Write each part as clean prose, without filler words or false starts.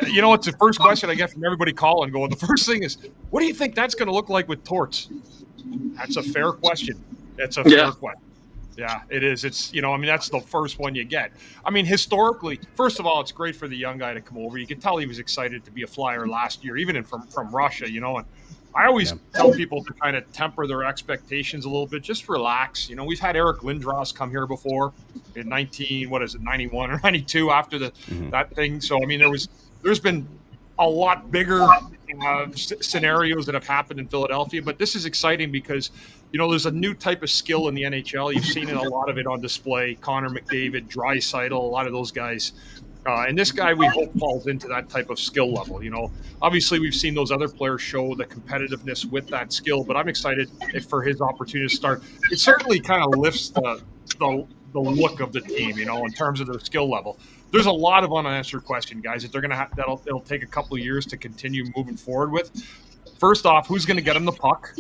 You know, it's the first question I get from everybody calling going. The first thing is, what do you think that's going to look like with Torts? That's a fair question. That's a fair question. Yeah, it is. It's, you know, I mean, that's the first one you get. I mean, historically, first of all, it's great for the young guy to come over. You could tell he was excited to be a Flyer last year, even from Russia, you know. And I always tell people to kind of temper their expectations a little bit, just relax. You know, we've had Eric Lindros come here before in 91 or 92 after that thing. So, I mean, there's been a lot bigger scenarios that have happened in Philadelphia, but this is exciting because, you know, there's a new type of skill in the NHL. You've seen a lot of it on display. Connor McDavid, Draisaitl, a lot of those guys. And this guy, we hope, falls into that type of skill level. You know, obviously, we've seen those other players show the competitiveness with that skill, but I'm excited for his opportunity to start. It certainly kind of lifts the look of the team, you know, in terms of their skill level. There's a lot of unanswered questions, guys, that they're going to have. It'll take a couple of years to continue moving forward with. First off, who's going to get him the puck?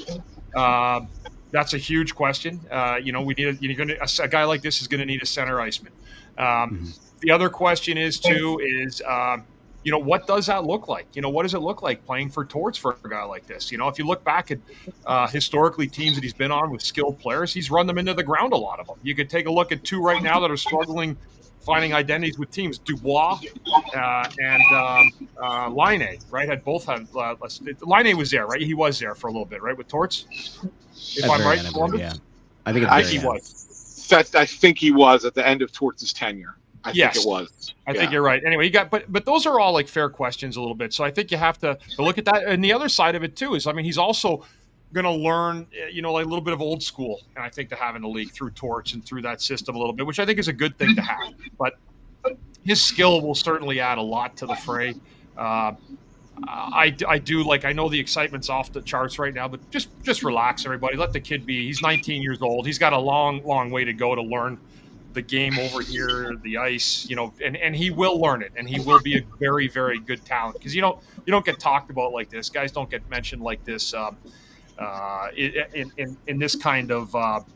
That's a huge question. You know, a guy like this is going to need a center iceman. The other question is, you know, what does that look like? You know, what does it look like playing for Torts for a guy like this? You know, if you look back at historically teams that he's been on with skilled players, he's run them into the ground, a lot of them. You could take a look at two right now that are struggling finding identities with teams. Dubois and Laine, right? Laine was there, right? He was there for a little bit, right, with Torts? If I'm right, yeah. I think he was. I think he was at the end of Torts' tenure. I think it was. I think you're right. Anyway, but those are all like fair questions a little bit. So I think you have to look at that. And the other side of it too is, I mean, he's also going to learn, you know, like a little bit of old school, and I think to have in the league through Torts and through that system a little bit, which I think is a good thing to have. But his skill will certainly add a lot to the fray. I do like. I know the excitement's off the charts right now, but just relax, everybody. Let the kid be. He's 19 years old. He's got a long way to go to learn the game over here, the ice, you know, and he will learn it, and he will be a very, very good talent, because you don't get talked about like this. Guys don't get mentioned like this in this kind of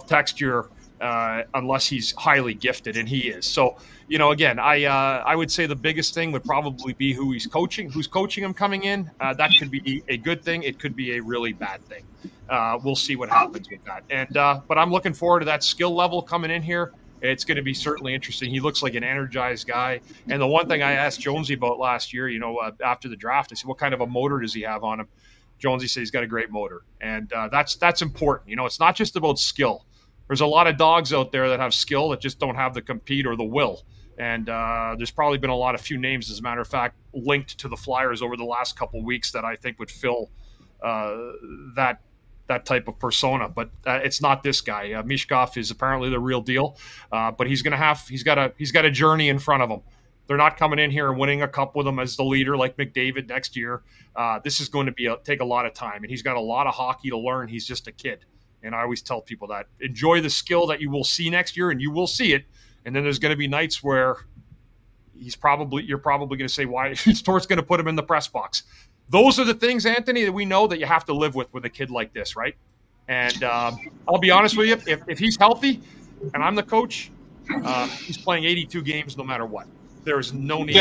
texture unless he's highly gifted, and he is. So, you know, again, I would say the biggest thing would probably be who's coaching him coming in. That could be a good thing. It could be a really bad thing. We'll see what happens with that. And but I'm looking forward to that skill level coming in here. It's going to be certainly interesting. He looks like an energized guy. And the one thing I asked Jonesy about last year, you know, after the draft, I said, what kind of a motor does he have on him? Jonesy said he's got a great motor. And that's important. You know, it's not just about skill. There's a lot of dogs out there that have skill that just don't have the compete or the will. And there's probably been a few names, as a matter of fact, linked to the Flyers over the last couple of weeks that I think would fill that type of persona, but it's not this guy. Michkov is apparently the real deal, but he's got a journey in front of him. They're not coming in here and winning a cup with him as the leader like McDavid next year. This is going to take a lot of time, and he's got a lot of hockey to learn. He's just a kid, and I always tell people that enjoy the skill that you will see next year, and you will see it. And then there's going to be nights where you're probably going to say, why is Torts going to put him in the press box? Those are the things, Anthony, that we know that you have to live with a kid like this, right? And I'll be honest with you, if he's healthy and I'm the coach, he's playing 82 games no matter what. There's no need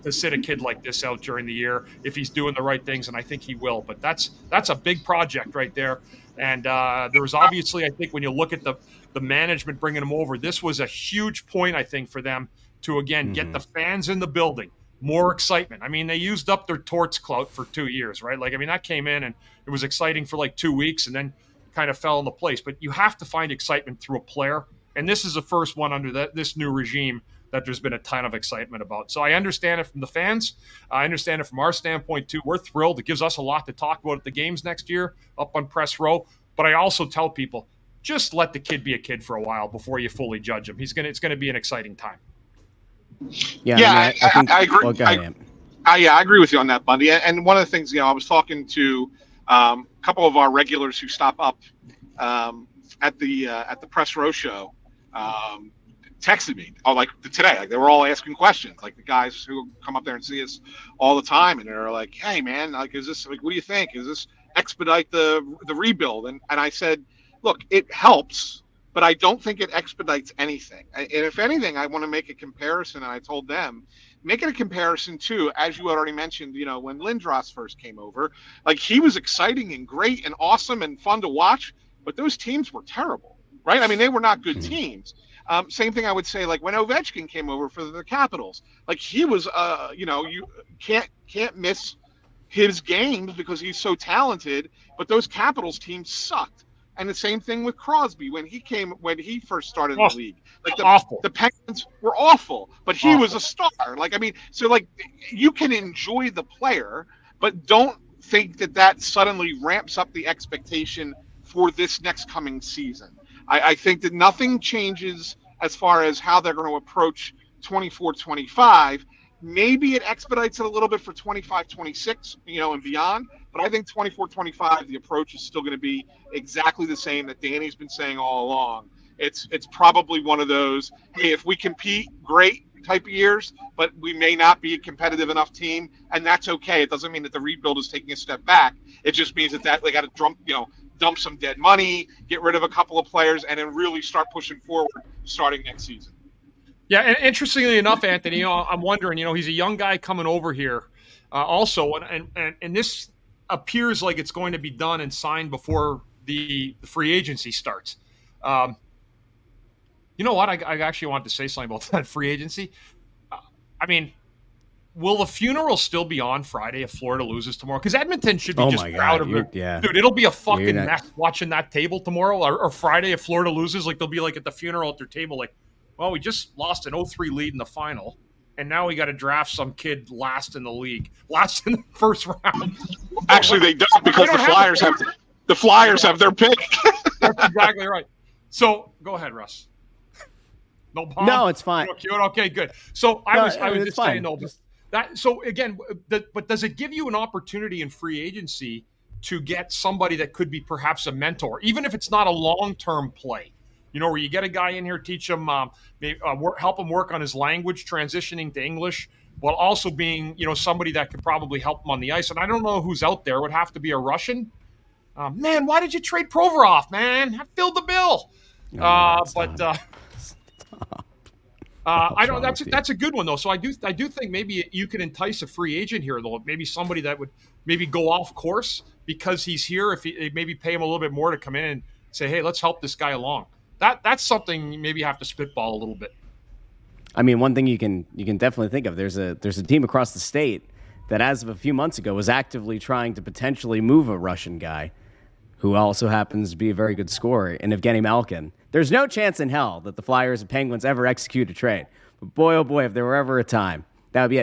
to sit a kid like this out during the year if he's doing the right things, and I think he will. But that's a big project right there. And there was obviously, I think, when you look at the management bringing him over, this was a huge point, I think, for them to, again, get the fans in the building. More excitement. I mean, they used up their Torts clout for 2 years, right? Like, I mean, that came in and it was exciting for like 2 weeks and then kind of fell into place. But you have to find excitement through a player. And this is the first one under this new regime that there's been a ton of excitement about. So I understand it from the fans. I understand it from our standpoint too. We're thrilled. It gives us a lot to talk about at the games next year up on press row. But I also tell people, just let the kid be a kid for a while before you fully judge him. It's going to be an exciting time. Yeah, I agree. I agree with you on that, Bundy. And one of the things, I was talking to a couple of our regulars who stop up at the press row show, texted me like today. Like, they were all asking questions, like the guys who come up there and see us all the time, and they're like, "Hey, man, like, is this, like, what do you think? Is this expedite the rebuild?" And I said, "Look, it helps, but I don't think it expedites anything. And if anything, I want to make a comparison." And I told them making a comparison too, as you had already mentioned, when Lindros first came over, like he was exciting and great and awesome and fun to watch, but those teams were terrible, right? I mean, they were not good teams. Same thing I would say, like when Ovechkin came over for the Capitals, like he was, you can't miss his games because he's so talented, but those Capitals teams sucked. And the same thing with Crosby when he first started in the league. Like the Penguins were awful, but he was a star. Like, I mean, so like you can enjoy the player, but don't think that suddenly ramps up the expectation for this next coming season. I think that nothing changes as far as how they're going to approach 24-25. Maybe it expedites it a little bit for 25-26, and beyond. But I think 24-25, the approach is still going to be exactly the same that Danny's been saying all along. It's probably one of those, hey, if we compete, great type of years, but we may not be a competitive enough team, and that's okay. It doesn't mean that the rebuild is taking a step back. It just means that they got to dump some dead money, get rid of a couple of players, and then really start pushing forward starting next season. Yeah, and interestingly enough, Anthony, I'm wondering, he's a young guy coming over here also, and this appears like it's going to be done and signed before the free agency starts. You know what? I actually wanted to say something about that free agency. I mean, will the funeral still be on Friday if Florida loses tomorrow? Because Edmonton should be just proud of it. Yeah. Dude, it'll be a fucking mess watching that table tomorrow or Friday if Florida loses. Like, they'll be like at the funeral at their table like, well, we just lost an 0-3 lead in the final, and now we got to draft some kid last in the league, last in the first round. Actually, they don't because the Flyers have their pick. That's exactly right. So go ahead, Russ. No bomb? No, it's fine. Okay, good. So I was just fine. saying, no, that. So again, but does it give you an opportunity in free agency to get somebody that could be perhaps a mentor, even if it's not a long-term play? Where you get a guy in here, teach him, help him work on his language, transitioning to English, while also being, somebody that could probably help him on the ice. And I don't know who's out there. It would have to be a Russian. Man, why did you trade Provorov, man? I filled the bill. I don't. That's a good one though. So I do think maybe you can entice a free agent here though. Maybe somebody that would maybe go off course because he's here. If he maybe pay him a little bit more to come in and say, hey, let's help this guy along. That's something you maybe have to spitball a little bit. I mean, one thing you can definitely think of. There's a team across the state that, as of a few months ago, was actively trying to potentially move a Russian guy, who also happens to be a very good scorer, in Evgeny Malkin. There's no chance in hell that the Flyers and Penguins ever execute a trade. But boy, oh boy, if there were ever a time, that would be it.